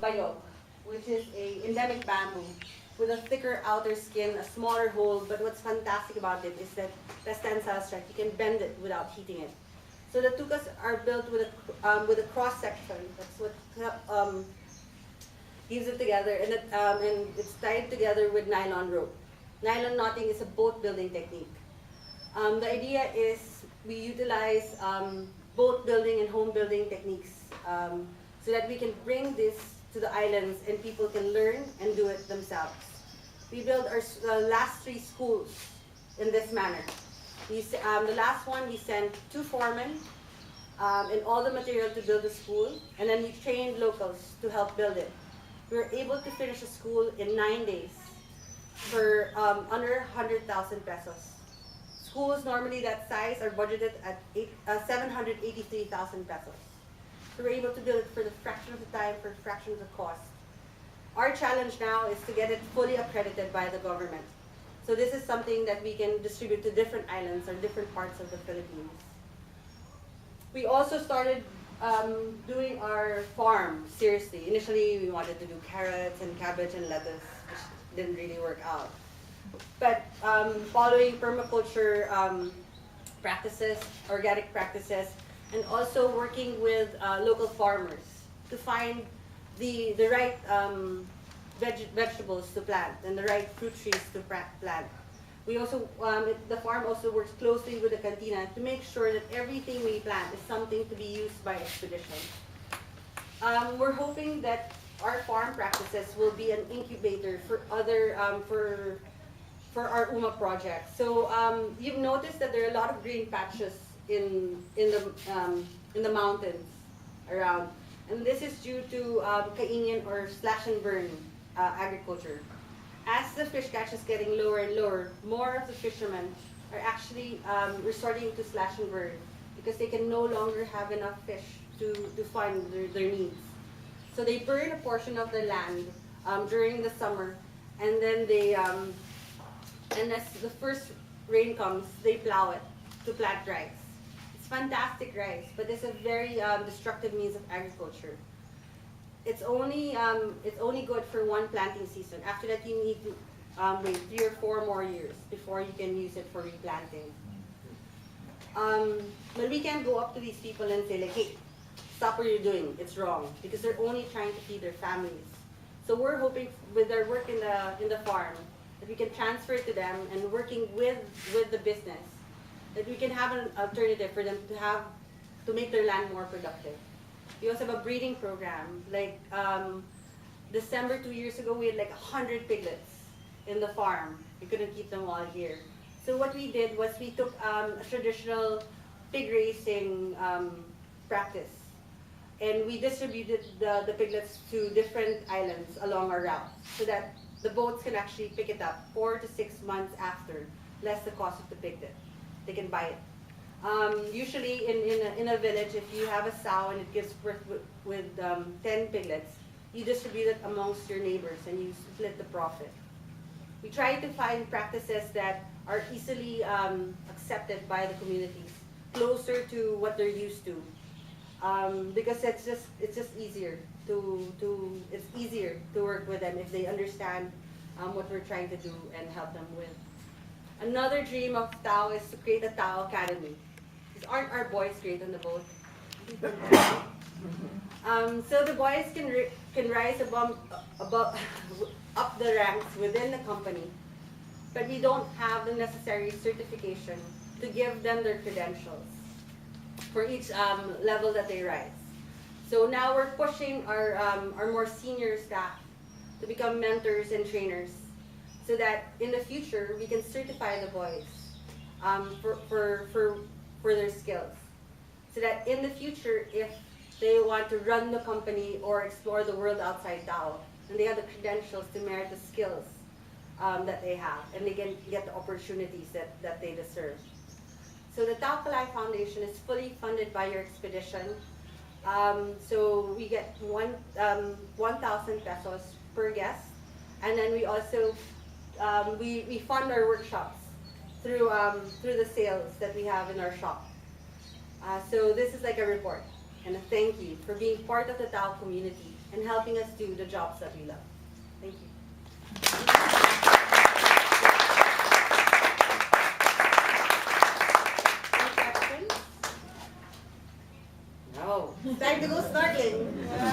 bayog, which is a endemic bamboo with a thicker outer skin, a smaller hole, but what's fantastic about it is that the tensile strength, you can bend it without heating it. So the tukas are built with a cross section. That's what gives it together, and it's tied together with nylon rope. Nylon knotting is a boat building technique. The idea is we utilize boat building and home building techniques so that we can bring this to the islands and people can learn and do it themselves. We built our last 3 schools in this manner. The last one we sent 2 foremen and all the material to build the school, and then we trained locals to help build it. We were able to finish a school in 9 days for under 100,000 pesos. Schools normally that size are budgeted at 783,000 pesos. So we're able to build it for the fraction of the time, for a fraction of the cost. Our challenge now is to get it fully accredited by the government. So this is something that we can distribute to different islands or different parts of the Philippines. We also started doing our farm seriously. Initially, we wanted to do carrots and cabbage and lettuce, which didn't really work out. But following permaculture practices, organic practices, and also working with local farmers to find the right vegetables to plant and the right fruit trees to plant. We also, the farm also works closely with the cantina to make sure that everything we plant is something to be used by expedition. We're hoping that our farm practices will be an incubator for other, for our UMA project. So you've noticed that there are a lot of green patches in the mountains around, and this is due to kaingin or slash and burn agriculture. As the fish catch is getting lower and lower, more of the fishermen are actually resorting to slash and burn because they can no longer have enough fish to fund their needs. So they burn a portion of the land during the summer, and then they and as the first rain comes, they plow it to plant rice. It's fantastic rice, but it's a very destructive means of agriculture. It's only good for 1 planting season. After that, you need to wait 3 or 4 more years before you can use it for replanting. But we can't go up to these people and say like, hey, stop what you're doing. It's wrong, because they're only trying to feed their families. So we're hoping with their work in the farm that we can transfer it to them, and working with the business, that we can have an alternative for them to make their land more productive. We also have a breeding program. Like December 2 years ago, we had like 100 piglets in the farm. We couldn't keep them all here. So what we did was we took a traditional pig racing practice, and we distributed the piglets to different islands along our route so that the boats can actually pick it up 4 to 6 months after, less the cost of the piglet. They can buy it. Usually in a village, if you have a sow and it gives birth with 10 piglets, you distribute it amongst your neighbors and you split the profit. We try to find practices that are easily accepted by the communities, closer to what they're used to, because it's just easier it's easier to work with them if they understand what we're trying to do and help them with. Another dream of Tao is to create a Tao Academy. Aren't our boys great on the boat? So the boys can rise above up the ranks within the company, but we don't have the necessary certification to give them their credentials for each level that they rise. So now we're pushing our more senior staff to become mentors and trainers, so that in the future we can certify the boys for their skills. So that in the future, if they want to run the company or explore the world outside Tao, then they have the credentials to merit the skills that they have, and they can get the opportunities that they deserve. So the Tao Kalay Foundation is fully funded by your expedition. So we get 1,000 pesos per guest, and then we also we fund our workshops through the sales that we have in our shop. So this is like a report and a thank you for being part of the Tao community and helping us do the jobs that we love. Thank you. Any questions? No. It's time to go snorkeling.